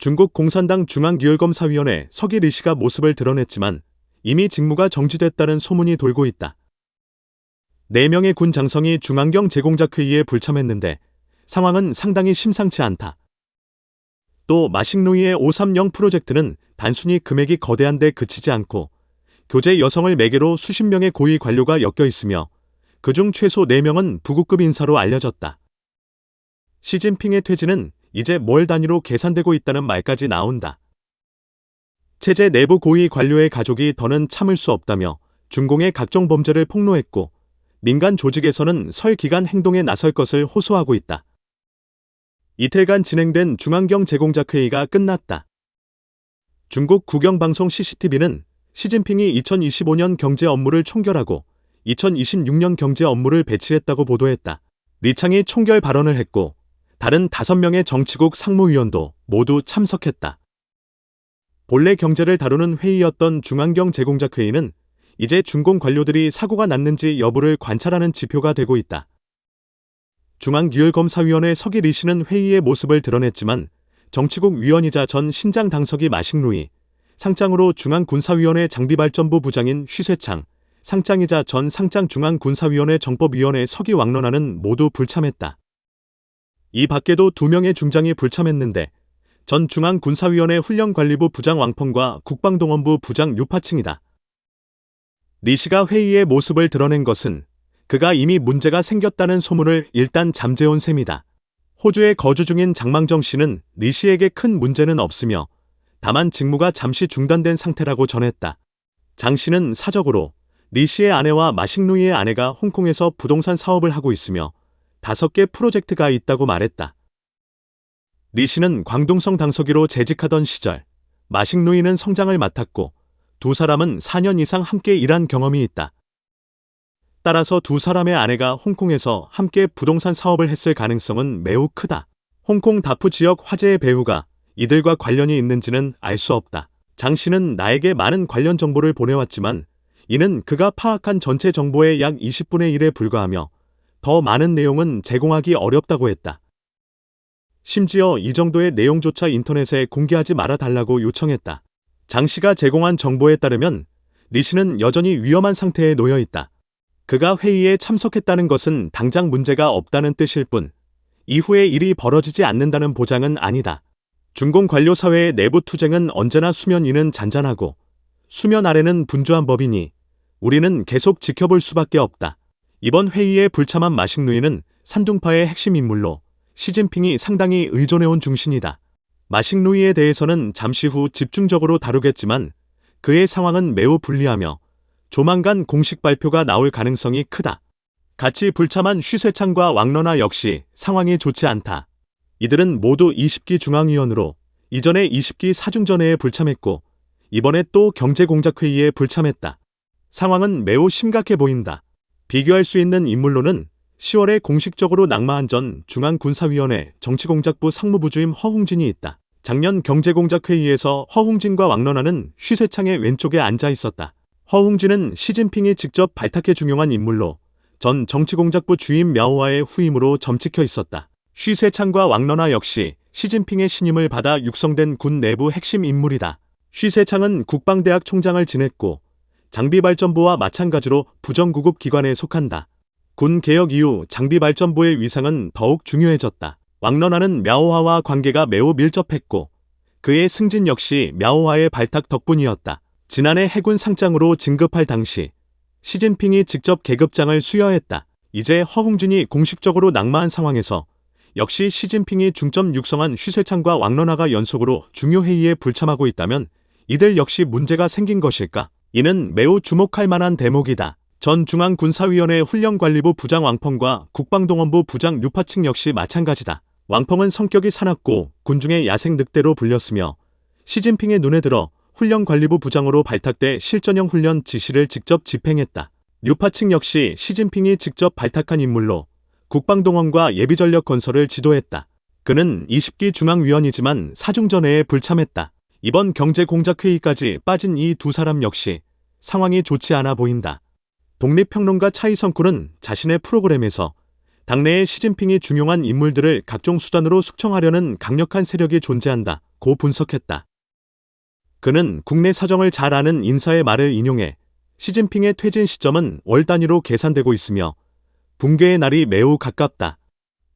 중국 공산당 중앙규율검사위원회 서기 리씨가 모습을 드러냈지만 이미 직무가 정지됐다는 소문이 돌고 있다. 4명의 군 장성이 중앙경 재공작회의에 불참했는데 상황은 상당히 심상치 않다. 또 마식루이의 530 프로젝트는 단순히 금액이 거대한 데 그치지 않고 교제 여성을 매개로 수십 명의 고위 관료가 엮여 있으며 그중 최소 4명은 부국급 인사로 알려졌다. 시진핑의 퇴진은 이제 월 단위로 계산되고 있다는 말까지 나온다. 체제 내부 고위 관료의 가족이 더는 참을 수 없다며 중공의 각종 범죄를 폭로했고 민간 조직에서는 설 기간 행동에 나설 것을 호소하고 있다. 이틀간 진행된 중앙경 재공작회의가 끝났다. 중국 국영방송 CCTV는 시진핑이 2025년 경제 업무를 총결하고 2026년 경제 업무를 배치했다고 보도했다. 리창이 총결 발언을 했고 다른 5명의 정치국 상무위원도 모두 참석했다. 본래 경제를 다루는 회의였던 중앙경 재공작회의는 이제 중공 관료들이 사고가 났는지 여부를 관찰하는 지표가 되고 있다. 중앙규율검사위원회 서기 리씨는 회의의 모습을 드러냈지만 정치국 위원이자 전 신장 당서기 마식루이, 상장으로 중앙군사위원회 장비발전부 부장인 쉬쇠창, 상장이자 전 상장 중앙군사위원회 정법위원회 서기 왕런하는 모두 불참했다. 이 밖에도 2명의 중장이 불참했는데 전 중앙군사위원회 훈련관리부 부장 왕펑과 국방동원부 부장 유파칭이다. 리씨가 회의의 모습을 드러낸 것은 그가 이미 문제가 생겼다는 소문을 일단 잠재운 셈이다. 호주에 거주 중인 장망정 씨는 리씨에게 큰 문제는 없으며 다만 직무가 잠시 중단된 상태라고 전했다. 장 씨는 사적으로 리씨의 아내와 마식루이의 아내가 홍콩에서 부동산 사업을 하고 있으며 5개 프로젝트가 있다고 말했다. 리씨는 광둥성 당서기로 재직하던 시절 마식루이는 성장을 맡았고 2 사람은 4년 이상 함께 일한 경험이 있다. 따라서 2 사람의 아내가 홍콩에서 함께 부동산 사업을 했을 가능성은 매우 크다. 홍콩 다푸 지역 화재의 배후가 이들과 관련이 있는지는 알 수 없다. 장 씨는 나에게 많은 관련 정보를 보내왔지만 이는 그가 파악한 전체 정보의 약 20분의 1에 불과하며 더 많은 내용은 제공하기 어렵다고 했다. 심지어 이 정도의 내용조차 인터넷에 공개하지 말아달라고 요청했다. 장 씨가 제공한 정보에 따르면 리씨는 여전히 위험한 상태에 놓여 있다. 그가 회의에 참석했다는 것은 당장 문제가 없다는 뜻일 뿐 이후에 일이 벌어지지 않는다는 보장은 아니다. 중공 관료 사회의 내부 투쟁은 언제나 수면 위는 잔잔하고 수면 아래는 분주한 법이니 우리는 계속 지켜볼 수밖에 없다. 이번 회의에 불참한 마식루이는 산둥파의 핵심 인물로 시진핑이 상당히 의존해온 중신이다. 마식루이에 대해서는 잠시 후 집중적으로 다루겠지만 그의 상황은 매우 불리하며 조만간 공식 발표가 나올 가능성이 크다. 같이 불참한 쉬쇠창과 왕런하 역시 상황이 좋지 않다. 이들은 모두 20기 중앙위원으로 이전에 20기 사중전회에 불참했고 이번에 또 경제공작회의에 불참했다. 상황은 매우 심각해 보인다. 비교할 수 있는 인물로는 10월에 공식적으로 낙마한 전 중앙군사위원회 정치공작부 상무부주임 허웅진이 있다. 작년 경제공작회의에서 허웅진과 왕런하는 쉬쇠창의 왼쪽에 앉아 있었다. 허웅진은 시진핑이 직접 발탁해 중용한 인물로 전 정치공작부 주임 묘호와의 후임으로 점찍혀 있었다. 쉬쇠창과 왕런하 역시 시진핑의 신임을 받아 육성된 군 내부 핵심 인물이다. 쉬쇠창은 국방대학 총장을 지냈고 장비발전부와 마찬가지로 부정구급 기관에 속한다. 군 개혁 이후 장비발전부의 위상은 더욱 중요해졌다. 왕런하는 묘호와와 관계가 매우 밀접했고 그의 승진 역시 묘호와의 발탁 덕분이었다. 지난해 해군 상장으로 진급할 당시 시진핑이 직접 계급장을 수여했다. 이제 허웅진이 공식적으로 낙마한 상황에서 역시 시진핑이 중점 육성한 쉬쇠창과 왕런하가 연속으로 중요 회의에 불참하고 있다면 이들 역시 문제가 생긴 것일까? 이는 매우 주목할 만한 대목이다. 전 중앙군사위원회 훈련관리부 부장 왕펑과 국방동원부 부장 유파칭 역시 마찬가지다. 왕펑은 성격이 사납고 군중의 야생 늑대로 불렸으며 시진핑의 눈에 들어 훈련관리부 부장으로 발탁돼 실전형 훈련 지시를 직접 집행했다. 유파칭 역시 시진핑이 직접 발탁한 인물로 국방동원과 예비전력 건설을 지도했다. 그는 20기 중앙위원이지만 사중전회에 불참했다. 이번 경제공작회의까지 빠진 이 2 사람 역시 상황이 좋지 않아 보인다. 독립평론가 차이성쿨은 자신의 프로그램에서 당내에 시진핑이 중용한 인물들을 각종 수단으로 숙청하려는 강력한 세력이 존재한다고 분석했다. 그는 국내 사정을 잘 아는 인사의 말을 인용해 시진핑의 퇴진 시점은 월 단위로 계산되고 있으며 붕괴의 날이 매우 가깝다.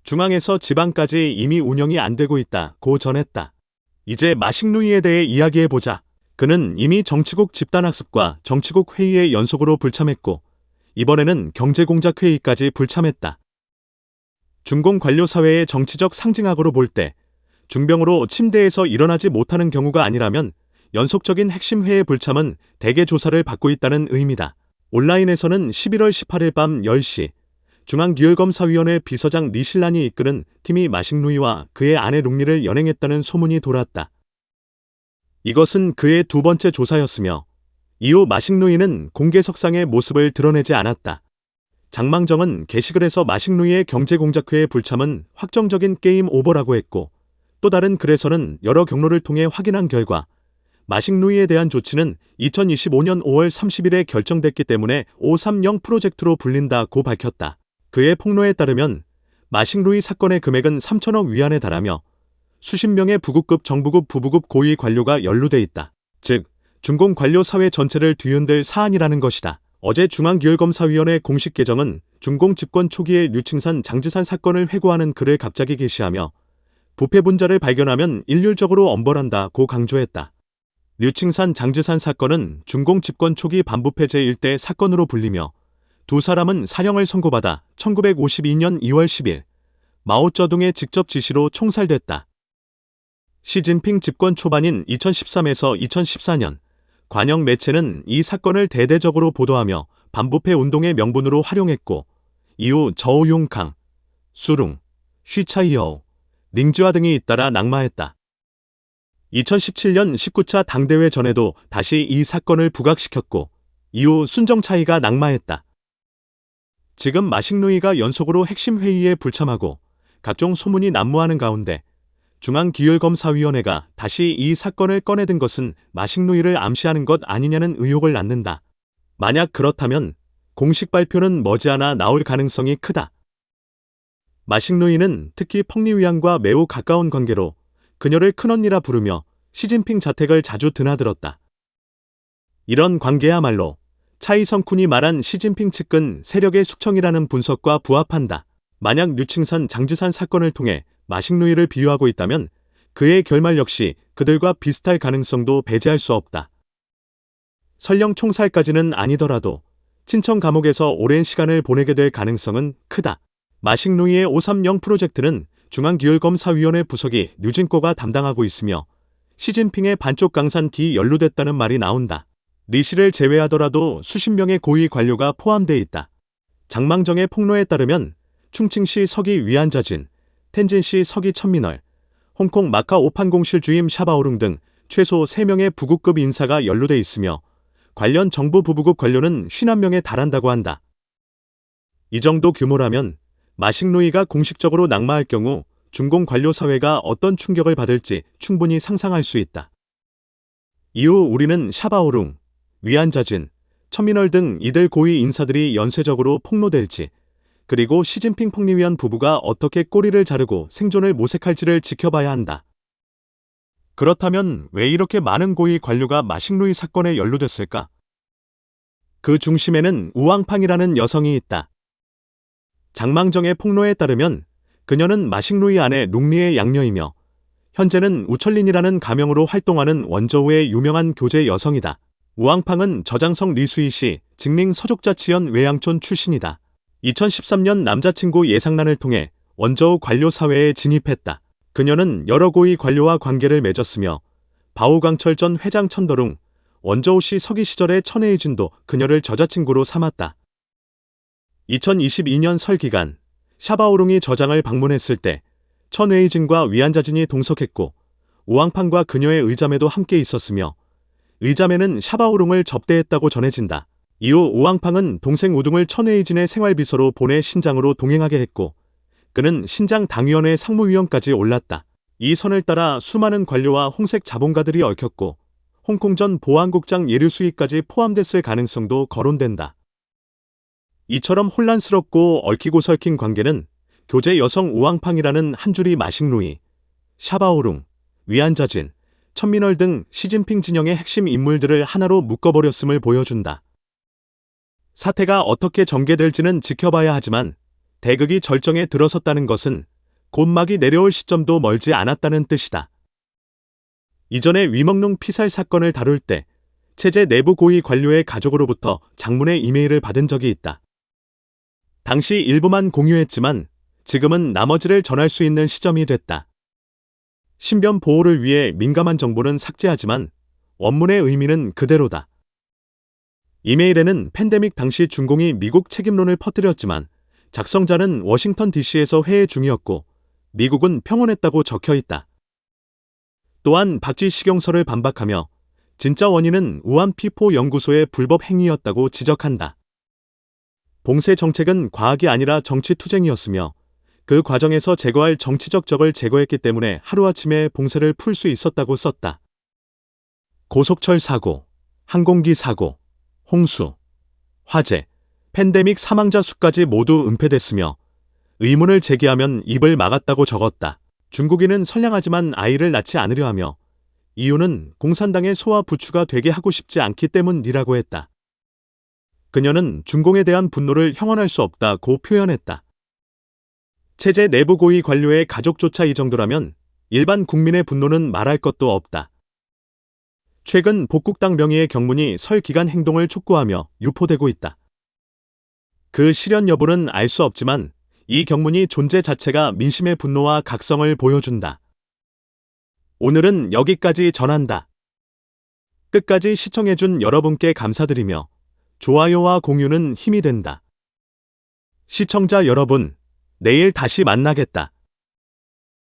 중앙에서 지방까지 이미 운영이 안 되고 있다고 전했다. 이제 마식루이에 대해 이야기해보자. 그는 이미 정치국 집단학습과 정치국 회의에 연속으로 불참했고 이번에는 경제공작회의까지 불참했다. 중공 관료 사회의 정치적 상징학으로 볼 때 중병으로 침대에서 일어나지 못하는 경우가 아니라면 연속적인 핵심 회의 불참은 대개 조사를 받고 있다는 의미다. 온라인에서는 11월 18일 밤 10시 중앙기율검사위원회 비서장 리실란이 이끄는 팀이 마식루이와 그의 아내 룽리를 연행했다는 소문이 돌았다. 이것은 그의 두 번째 조사였으며 이후 마식루이는 공개석상의 모습을 드러내지 않았다. 장망정은 게시글에서 마식루이의 경제공작회의 불참은 확정적인 게임 오버라고 했고 또 다른 글에서는 여러 경로를 통해 확인한 결과 마식루이에 대한 조치는 2025년 5월 30일에 결정됐기 때문에 530 프로젝트로 불린다고 밝혔다. 그의 폭로에 따르면 마식루이 사건의 금액은 3천억 위안에 달하며 수십 명의 부국급 정부급 부부급 고위 관료가 연루돼 있다. 즉 중공 관료 사회 전체를 뒤흔들 사안이라는 것이다. 어제 중앙기율검사위원회 공식 계정은 중공 집권 초기의 류칭산 장지산 사건을 회고하는 글을 갑자기 게시하며 부패 분자를 발견하면 일률적으로 엄벌한다고 강조했다. 류칭산 장지산 사건은 중공 집권 초기 반부패 제1대 사건으로 불리며 두 사람은 사형을 선고받아 1952년 2월 10일 마오쩌둥의 직접 지시로 총살됐다. 시진핑 집권 초반인 2013에서 2014년 관영 매체는 이 사건을 대대적으로 보도하며 반부패 운동의 명분으로 활용했고 이후 저우융캉, 수룽, 쉬차이여우, 닝즈화 등이 잇따라 낙마했다. 2017년 19차 당대회 전에도 다시 이 사건을 부각시켰고 이후 순정차이가 낙마했다. 지금 마식루이가 연속으로 핵심 회의에 불참하고 각종 소문이 난무하는 가운데 중앙기율검사위원회가 다시 이 사건을 꺼내든 것은 마식루이를 암시하는 것 아니냐는 의혹을 낳는다. 만약 그렇다면 공식 발표는 머지않아 나올 가능성이 크다. 마식루이는 특히 펑리위안과 매우 가까운 관계로 그녀를 큰언니라 부르며 시진핑 자택을 자주 드나들었다. 이런 관계야말로 차이성쿤이 말한 시진핑 측근 세력의 숙청이라는 분석과 부합한다. 만약 류칭산 장지산 사건을 통해 마식루이를 비유하고 있다면 그의 결말 역시 그들과 비슷할 가능성도 배제할 수 없다. 설령 총살까지는 아니더라도 친청 감옥에서 오랜 시간을 보내게 될 가능성은 크다. 마식루이의 530 프로젝트는 중앙기율검사위원회 부석이 류진꼬가 담당하고 있으며 시진핑의 반쪽 강산기 연루됐다는 말이 나온다. 리씨를 제외하더라도 수십 명의 고위 관료가 포함돼 있다. 장망정의 폭로에 따르면 충칭시 서기 위안자진, 텐진시 서기 천민얼, 홍콩 마카오 판공실 주임 샤바오룽 등 최소 3명의 부국급 인사가 연루돼 있으며 관련 정부 부부급 관료는 51명에 달한다고 한다. 이 정도 규모라면 마식루이가 공식적으로 낙마할 경우 중공 관료 사회가 어떤 충격을 받을지 충분히 상상할 수 있다. 이후 우리는 샤바오룽, 위안자진, 천민얼 등 이들 고위 인사들이 연쇄적으로 폭로될지 그리고 시진핑 펑리위안 부부가 어떻게 꼬리를 자르고 생존을 모색할지를 지켜봐야 한다. 그렇다면 왜 이렇게 많은 고위 관료가 마식루이 사건에 연루됐을까? 그 중심에는 우왕팡이라는 여성이 있다. 장망정의 폭로에 따르면 그녀는 마식루이 아내 룽리의 양녀이며 현재는 우철린이라는 가명으로 활동하는 원저우의 유명한 교제 여성이다. 우왕팡은 저장성 리수이시 직링 서족자치현 외양촌 출신이다. 2013년 남자친구 예상란을 통해 원저우 관료 사회에 진입했다. 그녀는 여러 고위 관료와 관계를 맺었으며 바오강철 전 회장 천더룽, 원저우시 서기 시절의 천혜이준도 그녀를 저자친구로 삼았다. 2022년 설 기간 샤바오룽이 저장을 방문했을 때 천혜이준과 위안자진이 동석했고 우왕팡과 그녀의 의자매도 함께 있었으며 의자매는 샤바오룽을 접대했다고 전해진다. 이후 우왕팡은 동생 우둥을 천혜이진의 생활비서로 보내 신장으로 동행하게 했고 그는 신장 당위원회 상무위원까지 올랐다. 이 선을 따라 수많은 관료와 홍색 자본가들이 얽혔고 홍콩 전 보안국장 예류수이까지 포함됐을 가능성도 거론된다. 이처럼 혼란스럽고 얽히고 설킨 관계는 교제 여성 우왕팡이라는 한 줄이 마식루이, 샤바오룽, 위안자진, 천민월 등 시진핑 진영의 핵심 인물들을 하나로 묶어버렸음을 보여준다. 사태가 어떻게 전개될지는 지켜봐야 하지만 대극이 절정에 들어섰다는 것은 곧 막이 내려올 시점도 멀지 않았다는 뜻이다. 이전에 위먹농 피살 사건을 다룰 때 체제 내부 고위 관료의 가족으로부터 장문의 이메일을 받은 적이 있다. 당시 일부만 공유했지만 지금은 나머지를 전할 수 있는 시점이 됐다. 신변 보호를 위해 민감한 정보는 삭제하지만 원문의 의미는 그대로다. 이메일에는 팬데믹 당시 중공이 미국 책임론을 퍼뜨렸지만 작성자는 워싱턴 DC에서 회의 중이었고 미국은 평온했다고 적혀 있다. 또한 박쥐 시경설을 반박하며 진짜 원인은 우한피포 연구소의 불법 행위였다고 지적한다. 봉쇄 정책은 과학이 아니라 정치 투쟁이었으며 그 과정에서 제거할 정치적 적을 제거했기 때문에 하루아침에 봉쇄를 풀 수 있었다고 썼다. 고속철 사고, 항공기 사고, 홍수, 화재, 팬데믹 사망자 수까지 모두 은폐됐으며 의문을 제기하면 입을 막았다고 적었다. 중국인은 선량하지만 아이를 낳지 않으려 하며 이유는 공산당의 소와 부추가 되게 하고 싶지 않기 때문이라고 했다. 그녀는 중공에 대한 분노를 형언할 수 없다고 표현했다. 체제 내부 고위 관료의 가족조차 이 정도라면 일반 국민의 분노는 말할 것도 없다. 최근 복국당 명의의 경문이 설 기간 행동을 촉구하며 유포되고 있다. 그 실현 여부는 알 수 없지만 이 경문이 존재 자체가 민심의 분노와 각성을 보여준다. 오늘은 여기까지 전한다. 끝까지 시청해준 여러분께 감사드리며 좋아요와 공유는 힘이 된다. 시청자 여러분, 내일 다시 만나겠다.